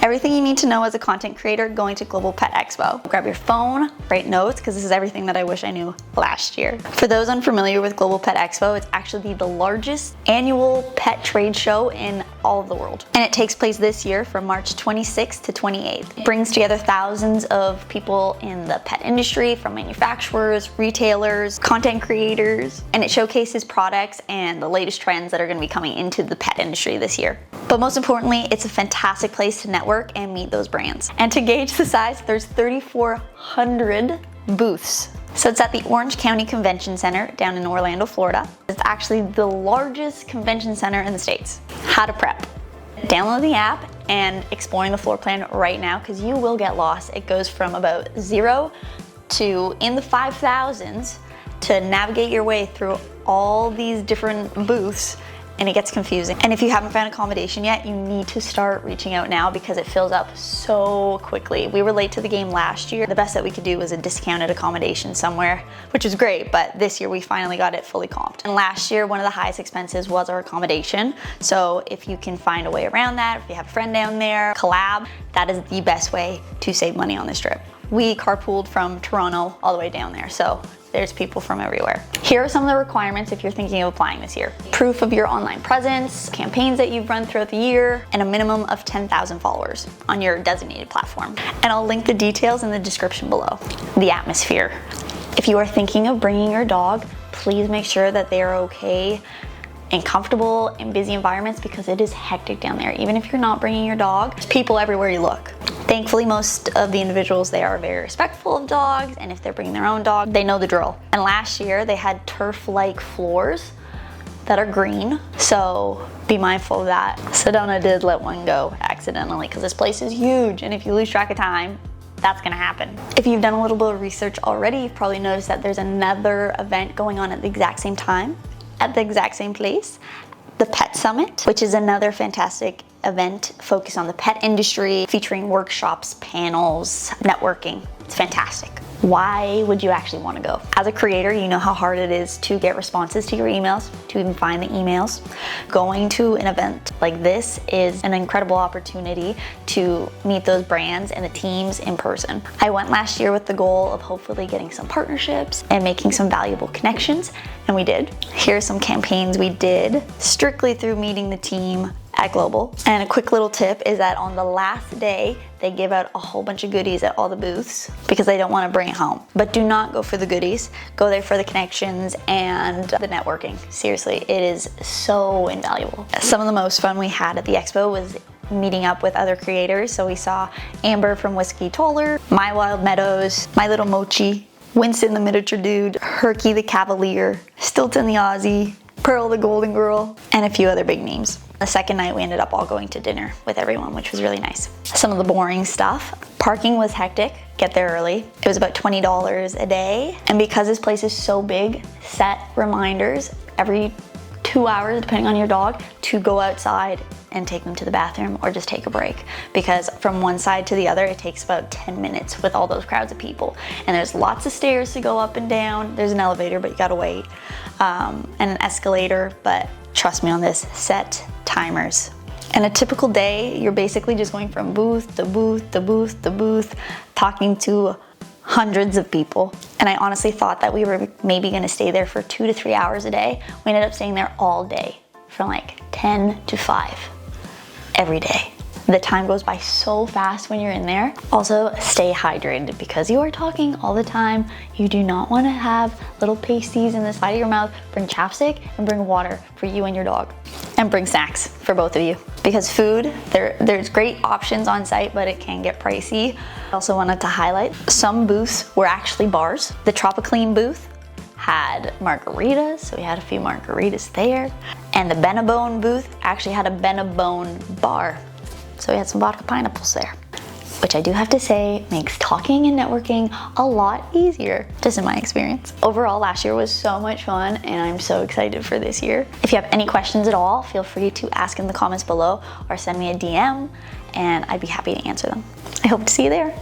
Everything you need to know as a content creator going to Global Pet Expo. Grab your phone, write notes, because this is everything that I wish I knew last year. For those unfamiliar with Global Pet Expo, it's actually the largest annual pet trade show in all of the world. And it takes place this year from March 26th to 28th. It brings together thousands of people in the pet industry, from manufacturers, retailers, content creators, and it showcases products and the latest trends that are going to be coming into the pet industry this year. But most importantly, it's a fantastic place to network and meet those brands. And to gauge the size, there's 3,400 booths. So it's at the Orange County Convention Center down in Orlando, Florida. It's actually the largest convention center in the States. How to prep. Download the app and exploring the floor plan right now, because you will get lost. It goes from about 0 to in the 5,000s to navigate your way through all these different booths, and it gets confusing. And if you haven't found accommodation yet, you need to start reaching out now because it fills up so quickly. We were late to the game last year. The best that we could do was a discounted accommodation somewhere, which is great, but this year we finally got it fully comped. And last year, one of the highest expenses was our accommodation. So if you can find a way around that, if you have a friend down there, collab, that is the best way to save money on this trip. We carpooled from Toronto all the way down there, so there's people from everywhere. Here are some of the requirements if you're thinking of applying this year. Proof of your online presence, campaigns that you've run throughout the year, and a minimum of 10,000 followers on your designated platform. And I'll link the details in the description below. The atmosphere. If you are thinking of bringing your dog, please make sure that they are okay and comfortable in busy environments, because it is hectic down there. Even if you're not bringing your dog, there's people everywhere you look. Thankfully, most of the individuals, they are very respectful of dogs, and if they're bringing their own dog, they know the drill. And last year, they had turf-like floors that are green, so be mindful of that. Sedona did let one go accidentally, because this place is huge, and if you lose track of time, that's gonna happen. If you've done a little bit of research already, you've probably noticed that there's another event going on at the exact same time, at the exact same place, the Pet Summit, which is another fantastic event focused on the pet industry, featuring workshops, panels, networking. It's fantastic. Why would you actually want to go? As a creator, you know how hard it is to get responses to your emails, to even find the emails. Going to an event like this is an incredible opportunity to meet those brands and the teams in person. I went last year with the goal of hopefully getting some partnerships and making some valuable connections, and we did. Here are some campaigns we did strictly through meeting the team at Global. And a quick little tip is that on the last day, they give out a whole bunch of goodies at all the booths because they don't want to bring it home. But do not go for the goodies. Go there for the connections and the networking. Seriously, it is so invaluable. Some of the most fun we had at the expo was meeting up with other creators. So we saw Amber from Whiskey Toller, My Wild Meadows, My Little Mochi, Winston the Miniature Dude, Herky the Cavalier, Stilton the Aussie, Pearl the Golden Girl, and a few other big names. The second night we ended up all going to dinner with everyone, which was really nice. Some of the boring stuff. Parking was hectic. Get there early. It was about $20 a day. And because this place is so big, set reminders every 2 hours, depending on your dog, to go outside and take them to the bathroom or just take a break. Because from one side to the other, it takes about 10 minutes with all those crowds of people. And there's lots of stairs to go up and down. There's an elevator, but you gotta wait. And an escalator, but trust me on this, set timers. And a typical day, you're basically just going from booth to booth to booth to booth, talking to hundreds of people. And I honestly thought that we were maybe gonna stay there for 2 to 3 hours a day. We ended up staying there all day, from like 10 to 5, every day. The time goes by so fast when you're in there. Also, stay hydrated because you are talking all the time. You do not want to have little pasties in the side of your mouth. Bring chapstick and bring water for you and your dog. And bring snacks for both of you. Because food, there's great options on site, but it can get pricey. I also wanted to highlight some booths were actually bars. The Tropiclean booth had margaritas, so we had a few margaritas there. And the Benabone booth actually had a Benabone bar. So we had some vodka pineapples there, which I do have to say makes talking and networking a lot easier, just in my experience. Overall, last year was so much fun, and I'm so excited for this year. If you have any questions at all, feel free to ask in the comments below or send me a DM, and I'd be happy to answer them. I hope to see you there.